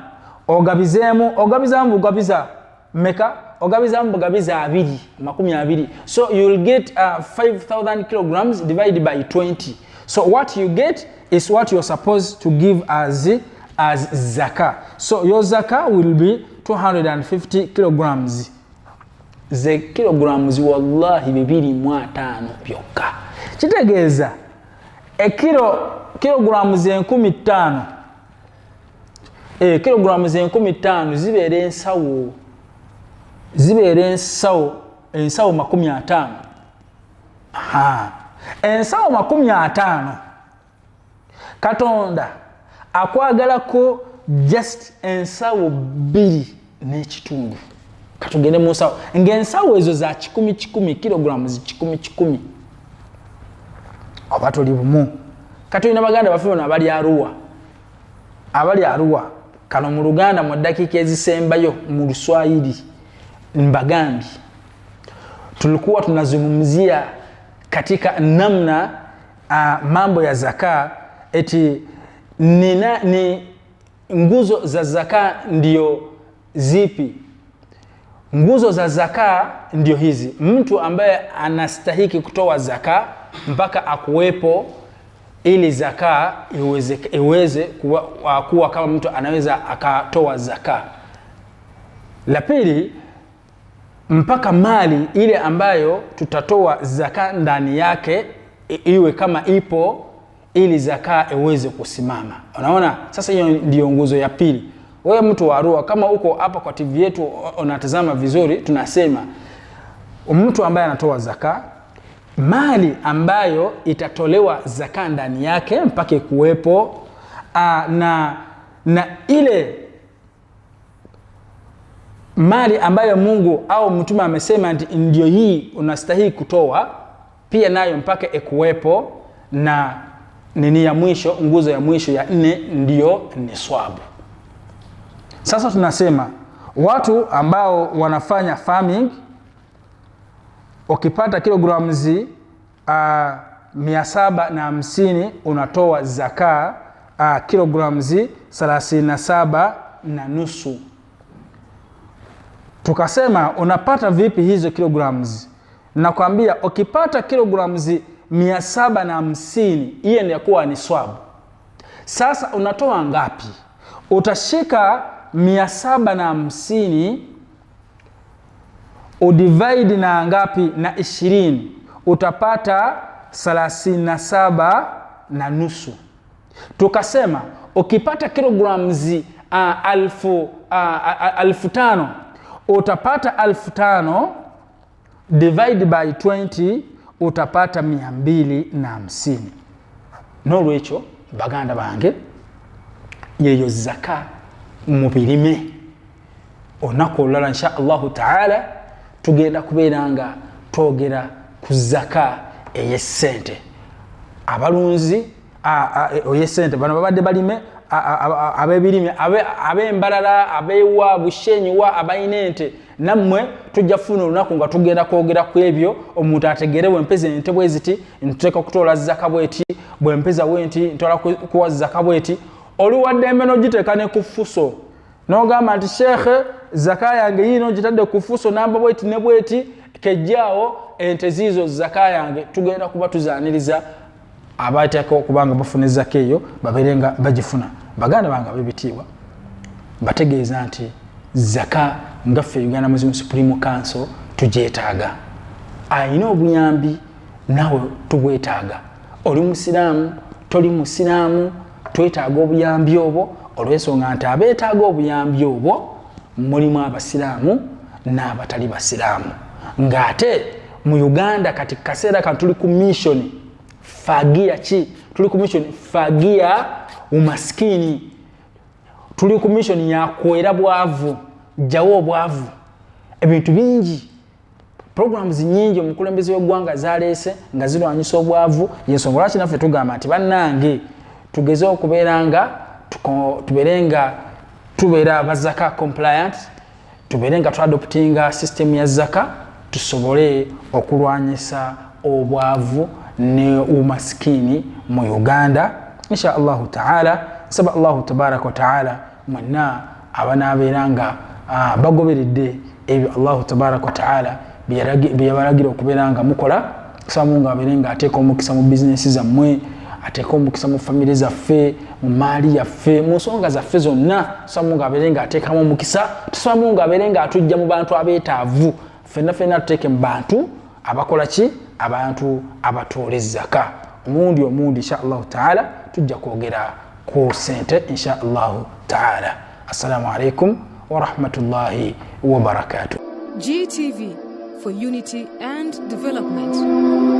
ogabizamu bugabiza meka ogabizamu bugabiza 20 so you will get 5,000 kilograms divided by 20 so what you get is what you're supposed to give as as zakah. So your zakah will be 250 kilograms. Ze kilograms wallahi 2.5 byokka. Kitegeeza kilograms 15,000 kilograms 15,000 zibeera ensawo 50. Ensawo 50 Katonda akwagalako just ensawo 2.5 katugende mu nsawo ng'ensawo ezo za 10 kilograms 10 oba tuli bumu katulina baganda baffe bano abali Arua kano mu Luganda mu dakika ezisembayo mu Luswahili mbagambye tulikuwa tunazungumzia katika namna mambo ya zaka eti ni nguzo za zaka ndio zipi? Nguzo za zaka ndio hizi. Mtu ambaye anastahiki kutoa zaka mpaka akuwepo ili zaka iweze kuwa kama mtu anaweza akatoa zaka. La pili, mpaka mali ile ambayo tutatoa zaka ndani yake iwe kama ipo ili zaka iweze kusimama. Unaona? Sasa hiyo ndio nguzo ya pili. Wewe mtu wa Arua, kama uko hapa kwa TV yetu unatazama vizuri, tunasema mtu ambaye anatoa zaka, mali ambayo itatolewa zaka ndani yake mpaka kuwepo na ile mali ambayo Mungu au mtume amesema ndio hii unastahili kutoa, pia nayo mpaka ikuwepo, na nini ya mwisho, nguzo ya mwisho ya 4 ndio niswabu. Sasa tunasema watu ambao wanafanya farming, ukipata kilograms 750 unatoa zaka kilograms 37.5. Tukasema unapata vipi hizo kilograms? Nakwambia ukipata kilograms 750 hiyo ndio kuwa ni swabu. Sasa unatoa ngapi? Utashika 750 udivide na ngapi? Na 20, utapata 37.5. Tukasema ukipata kilograms 5,000 utapata 5,000 divide by 20 utapata 250. Nolwekyo baganda bange yeyo zaka mubirime onako olala insha Allah taala tugenda kubeeranga twogera ku zaka eyesente. Abalunzi oyesente bano babadde balime abebirime abembalala abewa bushenyiwa abayinente, namwe tujja funa olunaku nga tugenda kwogera ku ebyo omuntu ategerewe mpeze ente bweziti nteka kutola zaka bweti bwempeza wenti ntola kuwa zaka bweti oluwadde emeno giteka ne kufuso nogamba nti shekhe zaka yange yino gitadde kufuso namba bweti ne bweti kejjaawo ente zizo zaka yange tugenda kuba tuzaniriza abatako kubanga bafune zaka eyo baberenga bagifuna. Baganda banga bebitiibwa bategeeza nti zaka ngaffe Uganda Muslim Supreme Council tujeetaaga. Ayina obuyambi nawe tubwetaaga. Oli musiraamu toli musiraamu twetaaga obuyambi obwo, olw'ensonga nti abeetaaga obuyambi obwo mulimu abasiraamu n'abatali basiraamu. Ng'ate mu Uganda kati kaseera kan tuli ku mission fagia chi, tuli ku mission fagia umaskini, tuli ku mission ya kwera bwavu, jawo obwavu, ebintu bingi, programs nyingi omukulembeze w'eggwanga zaleese nga zirwanyisa obwavu. Yensonga lwaki naffe tugamba nti bannange tugeze okubeeranga tubeera bazaka compliant, tubeerenga tuadoptinga system ya zaka tusobole okulwanyisa obwavu ne umaskini mu Uganda insha Allah taala. Saba Allah tabaraka wa taala mwenna abanabeeranga bagoberedde ebyo Allah tabaraka wa taala byabalagira okubeeranga mukola, samunga abeerenga ateeka omukisa mu business zammwe, ateeka omukisa mu famire zaffe, mu maali yaffe, mu nsonga zaffe zonna. Tusabamu ng'abeere ng'ateekamu omukisa, tusabamu ng'abeere ng'atujja mu bantu abeetaavu, ffenna tuteeke mu bantu abakola ki? Abantu abatoola ezzaka. Omundi inshallah taala tujja kwogera ku sente inshallah taala. Assalamu alaikum wa rahmatullahi wa barakatuh. GTV, for unity and development.